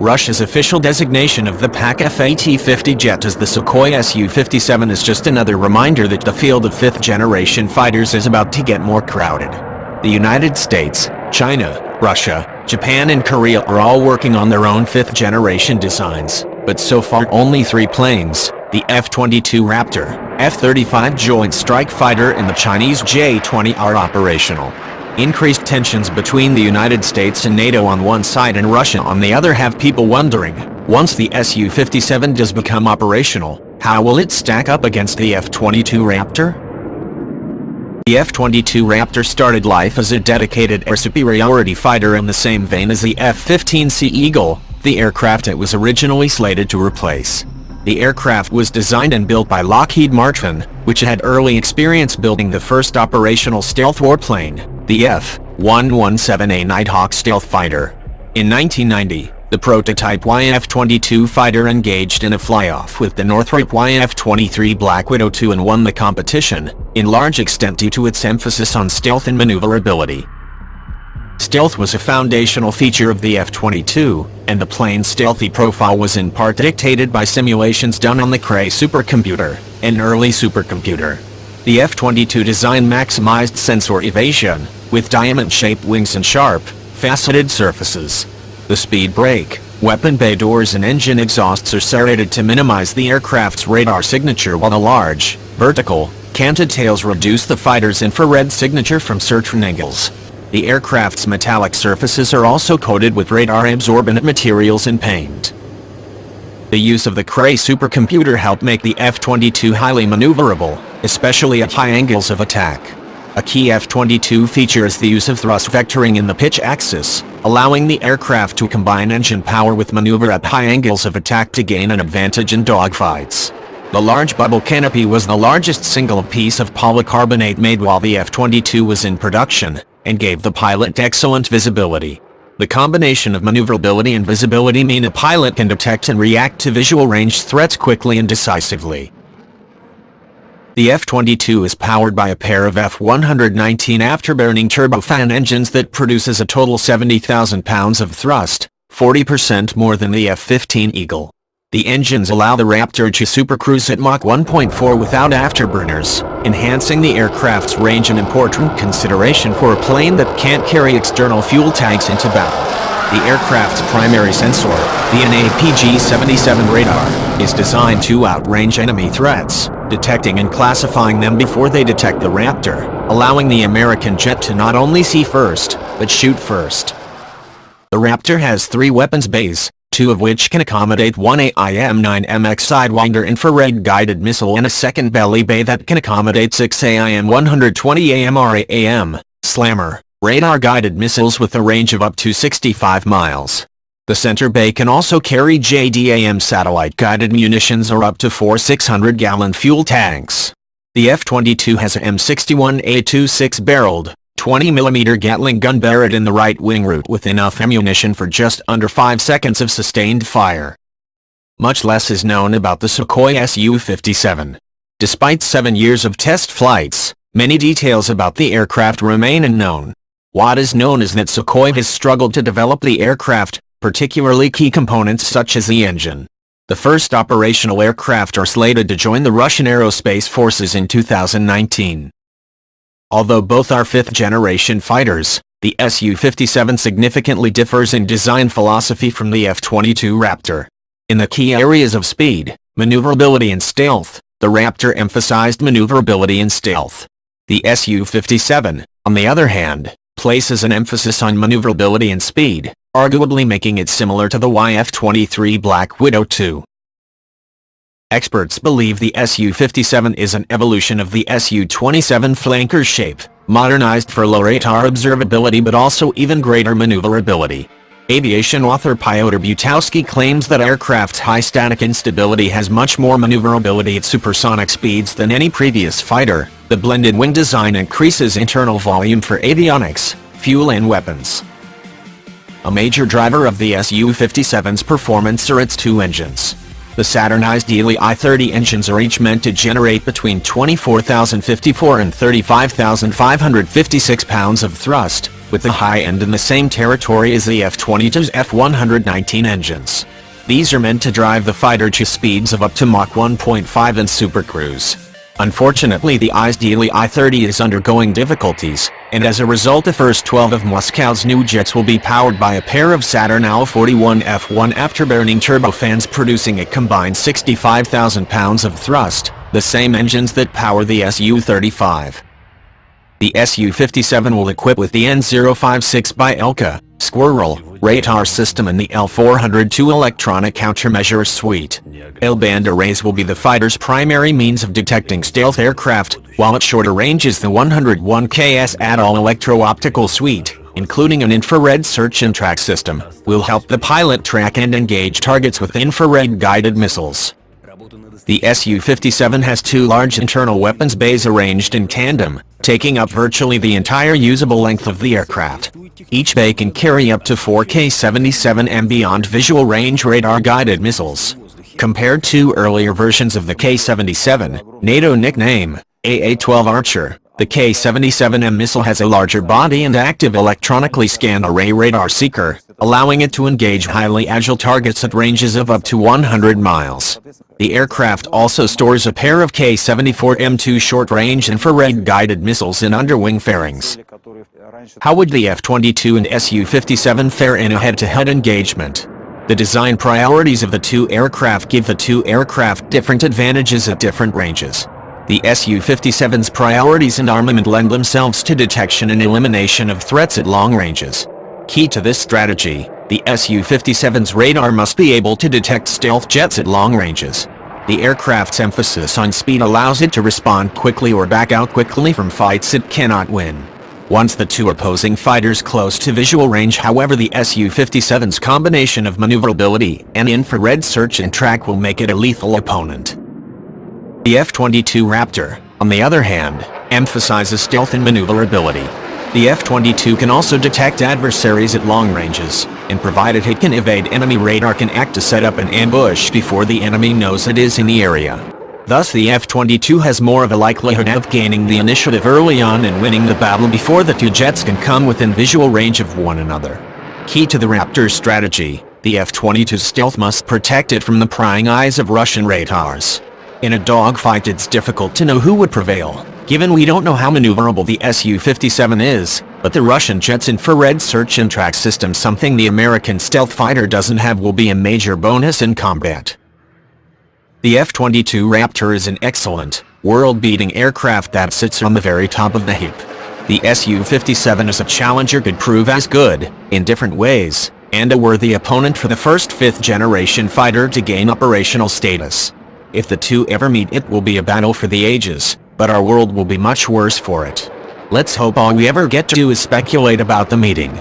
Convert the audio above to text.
Russia's official designation of the Pak-FA-T-50 jet as the Sukhoi Su-57 is just another reminder that the field of fifth-generation fighters is about to get more crowded. The United States, China, Russia, Japan and Korea are all working on their own fifth-generation designs, but so far only 3 planes, the F-22 Raptor, F-35 Joint Strike Fighter and the Chinese J-20 are operational. Increased tensions between the United States and NATO on one side and Russia on the other have people wondering, once the Su-57 does become operational, how will it stack up against the F-22 Raptor? The F-22 Raptor started life as a dedicated air superiority fighter in the same vein as the F-15C Eagle, the aircraft it was originally slated to replace. The aircraft was designed and built by Lockheed Martin, which had early experience building the first operational stealth warplane, the F-117A Nighthawk stealth fighter. In 1990, the prototype YF-22 fighter engaged in a fly-off with the Northrop YF-23 Black Widow II and won the competition, in large extent due to its emphasis on stealth and maneuverability. Stealth was a foundational feature of the F-22, and the plane's stealthy profile was in part dictated by simulations done on the Cray supercomputer, an early supercomputer. The F-22 design maximized sensor evasion, with diamond-shaped wings and sharp, faceted surfaces. The speed brake, weapon bay doors and engine exhausts are serrated to minimize the aircraft's radar signature, while the large, vertical, canted tails reduce the fighter's infrared signature from certain angles. The aircraft's metallic surfaces are also coated with radar-absorbent materials and paint. The use of the Cray supercomputer helped make the F-22 highly maneuverable, especially at high angles of attack. A key F-22 feature is the use of thrust vectoring in the pitch axis, allowing the aircraft to combine engine power with maneuver at high angles of attack to gain an advantage in dogfights. The large bubble canopy was the largest single piece of polycarbonate made while the F-22 was in production, and gave the pilot excellent visibility. The combination of maneuverability and visibility mean a pilot can detect and react to visual range threats quickly and decisively. The F-22 is powered by a pair of F-119 afterburning turbofan engines that produces a total 70,000 pounds of thrust, 40% more than the F-15 Eagle. The engines allow the Raptor to supercruise at Mach 1.4 without afterburners, enhancing the aircraft's range, an important consideration for a plane that can't carry external fuel tanks into battle. The aircraft's primary sensor, the NAPG-77 radar, is designed to outrange enemy threats, detecting and classifying them before they detect the Raptor, allowing the American jet to not only see first, but shoot first. The Raptor has 3 weapons bays, 2 of which can accommodate one AIM-9MX Sidewinder infrared-guided missile and a second belly bay that can accommodate 6 AIM-120 AMRAAM Slammer radar-guided missiles with a range of up to 65 miles. The center bay can also carry JDAM satellite-guided munitions or up to 4 600-gallon fuel tanks. The F-22 has a M61A2 6-barreled, 20mm Gatling gun buried in the right wing root with enough ammunition for just under 5 seconds of sustained fire. Much less is known about the Sukhoi Su-57. Despite 7 years of test flights, many details about the aircraft remain unknown. What is known is that Sukhoi has struggled to develop the aircraft, particularly key components such as the engine. The first operational aircraft are slated to join the Russian Aerospace Forces in 2019. Although both are fifth-generation fighters, the Su-57 significantly differs in design philosophy from the F-22 Raptor. In the key areas of speed, maneuverability and stealth, the Raptor emphasized maneuverability and stealth. The Su-57, on the other hand, places an emphasis on maneuverability and speed, arguably making it similar to the YF-23 Black Widow II. Experts believe the Su-57 is an evolution of the Su-27 flanker shape, modernized for low radar observability but also even greater maneuverability. Aviation author Piotr Butowski claims that aircraft's high static instability has much more maneuverability at supersonic speeds than any previous fighter. The blended wing design increases internal volume for avionics, fuel and weapons. A major driver of the Su-57's performance are its 2 engines. The Saturnized Ely I-30 engines are each meant to generate between 24,054 and 35,556 pounds of thrust, with the high end in the same territory as the F-22's F-119 engines. These are meant to drive the fighter to speeds of up to Mach 1.5 and supercruise. Unfortunately, the Israeli I-30 is undergoing difficulties, and as a result the first 12 of Moscow's new jets will be powered by a pair of Saturn Al-41 F1 afterburning turbofans producing a combined 65,000 pounds of thrust, the same engines that power the Su-35. The Su-57 will equip with the N056 by Elka, Squirrel, radar system and the L-402 electronic countermeasure suite. L-band arrays will be the fighter's primary means of detecting stealth aircraft, while at shorter ranges the 101KS Adol electro-optical suite, including an infrared search and track system, will help the pilot track and engage targets with infrared-guided missiles. The Su-57 has two large internal weapons bays arranged in tandem, taking up virtually the entire usable length of the aircraft. Each bay can carry up to 4 K-77 and beyond visual range radar-guided missiles. Compared to earlier versions of the K-77, NATO nickname, AA-12 Archer, the K-77M missile has a larger body and active electronically scanned array radar seeker, allowing it to engage highly agile targets at ranges of up to 100 miles. The aircraft also stores a pair of K-74M2 short-range infrared-guided missiles in underwing fairings. How would the F-22 and Su-57 fare in a head-to-head engagement? The design priorities of the two aircraft give the two aircraft different advantages at different ranges. The Su-57's priorities and armament lend themselves to detection and elimination of threats at long ranges. Key to this strategy, the Su-57's radar must be able to detect stealth jets at long ranges. The aircraft's emphasis on speed allows it to respond quickly or back out quickly from fights it cannot win. Once the two opposing fighters close to visual range, however, the Su-57's combination of maneuverability and infrared search and track will make it a lethal opponent. The F-22 Raptor, on the other hand, emphasizes stealth and maneuverability. The F-22 can also detect adversaries at long ranges, and provided it can evade enemy radar, can act to set up an ambush before the enemy knows it is in the area. Thus the F-22 has more of a likelihood of gaining the initiative early on and winning the battle before the two jets can come within visual range of one another. Key to the Raptor's strategy, the F-22's stealth must protect it from the prying eyes of Russian radars. In a dogfight it's difficult to know who would prevail, given we don't know how maneuverable the Su-57 is, but the Russian jet's infrared search and track system, something the American stealth fighter doesn't have, will be a major bonus in combat. The F-22 Raptor is an excellent, world-beating aircraft that sits on the very top of the heap. The Su-57 as a challenger could prove as good, in different ways, and a worthy opponent for the first fifth-generation fighter to gain operational status. If the two ever meet, it will be a battle for the ages, but our world will be much worse for it. Let's hope all we ever get to do is speculate about the meeting.